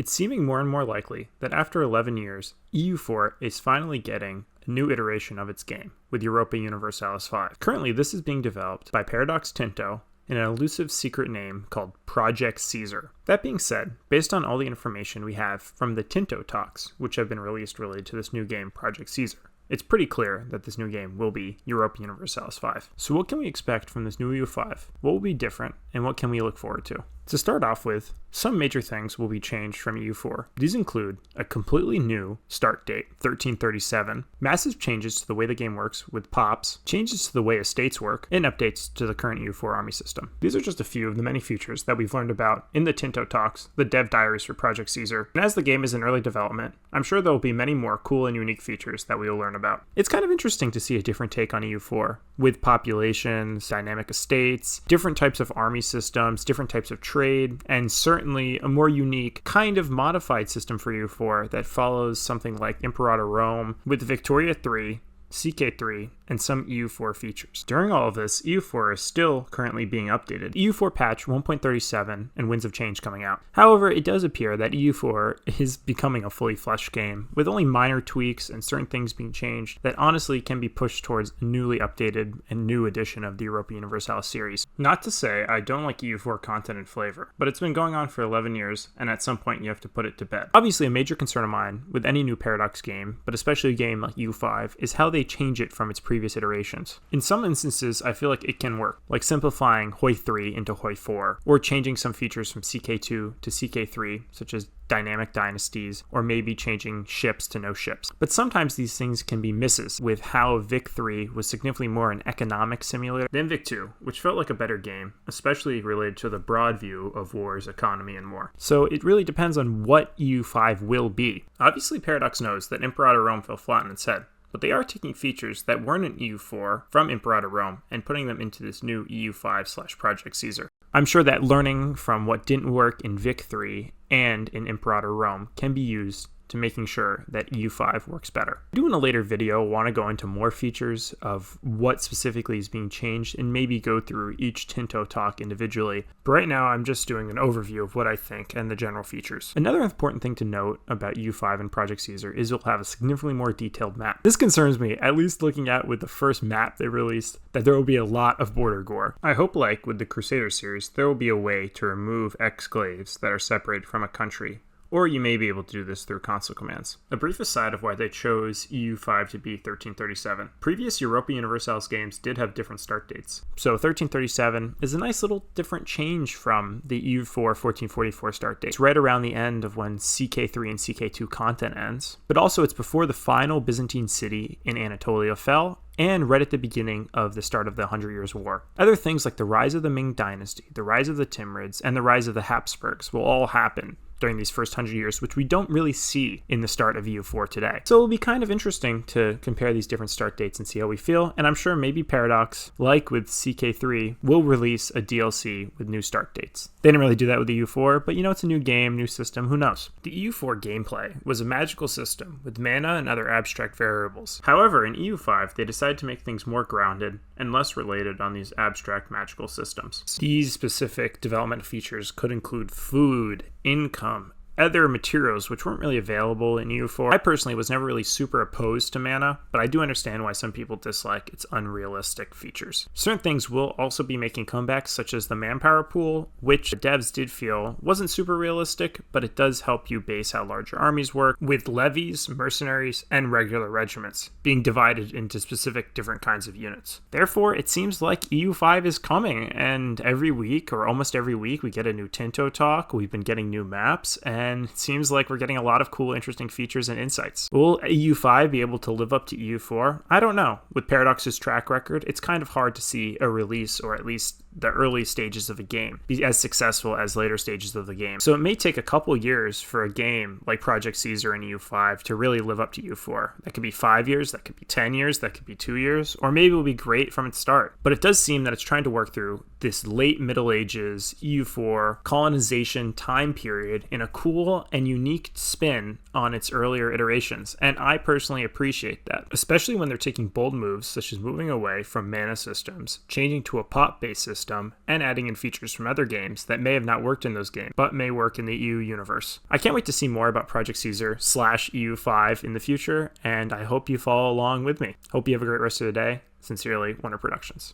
It's seeming more and more likely that after 11 years, EU4 is finally getting a new iteration of its game with Europa Universalis 5. Currently, this is being developed by Paradox Tinto in an elusive secret name called Project Caesar. That being said, based on all the information we have from the Tinto Talks, which have been released related to this new game, Project Caesar, it's pretty clear that this new game will be Europa Universalis 5. So what can we expect from this new EU5? What will be different, and what can we look forward to? To start off with, some major things will be changed from EU4. These include a completely new start date, 1337, massive changes to the way the game works with pops, changes to the way estates work, and updates to the current EU4 army system. These are just a few of the many features that we've learned about in the Tinto Talks, the dev diaries for Project Caesar, and as the game is in early development, I'm sure there will be many more cool and unique features that we will learn about. It's kind of interesting to see a different take on EU4, with populations, dynamic estates, different types of army systems, different types of trade, and certainly a more unique, kind of modified system for EU4 that follows something like Imperator Rome with Victoria 3, CK3, and some EU4 features. During all of this, EU4 is still currently being updated. EU4 patch 1.37 and Winds of Change coming out. However, it does appear that EU4 is becoming a fully fleshed game, with only minor tweaks and certain things being changed that honestly can be pushed towards a newly updated and new edition of the Europa Universalis series. Not to say I don't like EU4 content and flavor, but it's been going on for 11 years, and at some point you have to put it to bed. Obviously, a major concern of mine with any new Paradox game, but especially a game like EU5, is how they change it from its previous iterations. In some instances, I feel like it can work, like simplifying HOI3 into HOI4, or changing some features from CK2 to CK3, such as dynamic dynasties, or maybe changing ships to no ships. But sometimes these things can be misses, with how Vic3 was significantly more an economic simulator than Vic2, which felt like a better game, especially related to the broad view of wars, economy, and more. So it really depends on what EU5 will be. Obviously, Paradox knows that Imperator Rome fell flat on its head, but they are taking features that weren't in EU4 from Imperator Rome and putting them into this new EU5/Project Caesar. I'm sure that learning from what didn't work in Vic3 and in Imperator Rome can be used to making sure that EU5 works better. I do in a later video want to go into more features of what specifically is being changed and maybe go through each Tinto talk individually, but right now I'm just doing an overview of what I think and the general features. Another important thing to note about EU5 and Project Caesar is it'll have a significantly more detailed map. This concerns me, at least looking at with the first map they released, that there will be a lot of border gore. I hope, like with the Crusader series, there will be a way to remove exclaves that are separated from a country, or you may be able to do this through console commands. A brief aside of why they chose EU5 to be 1337. Previous Europa Universalis games did have different start dates, so 1337 is a nice little different change from the EU4 1444 start date. It's right around the end of when CK3 and CK2 content ends, but also it's before the final Byzantine city in Anatolia fell, and right at the beginning of the start of the 100 Years' War. Other things like the rise of the Ming Dynasty, the rise of the Timurids, and the rise of the Habsburgs will all happen during these first 100 years, which we don't really see in the start of EU4 today. So it'll be kind of interesting to compare these different start dates and see how we feel, and I'm sure maybe Paradox, like with CK3, will release a DLC with new start dates. They didn't really do that with the EU4, but it's a new game, new system, who knows? The EU4 gameplay was a magical system with mana and other abstract variables. However, in EU5, they decided to make things more grounded and less related on these abstract magical systems. These specific development features could include food, income, other materials which weren't really available in EU4. I personally was never really super opposed to mana, but I do understand why some people dislike its unrealistic features. Certain things will also be making comebacks, such as the manpower pool, which the devs did feel wasn't super realistic, but it does help you base how large your armies work, with levies, mercenaries, and regular regiments being divided into specific different kinds of units. Therefore, it seems like EU5 is coming, and every week, or almost every week, we get a new Tinto talk. We've been getting new maps, and it seems like we're getting a lot of cool, interesting features and insights. Will EU5 be able to live up to EU4? I don't know. With Paradox's track record, it's kind of hard to see a release, or at least the early stages of a game, be as successful as later stages of the game. So it may take a couple years for a game like Project Caesar and EU5 to really live up to EU4. That could be 5 years, that could be 10 years, that could be 2 years, or maybe it'll be great from its start. But it does seem that it's trying to work through this late Middle Ages EU4 colonization time period in a cool cool and unique spin on its earlier iterations, and I personally appreciate that, especially when they're taking bold moves such as moving away from mana systems, changing to a pop-based system, and adding in features from other games that may have not worked in those games, but may work in the EU universe. I can't wait to see more about Project Caesar / EU5 in the future, and I hope you follow along with me. Hope you have a great rest of the day. Sincerely, Wonder Productions.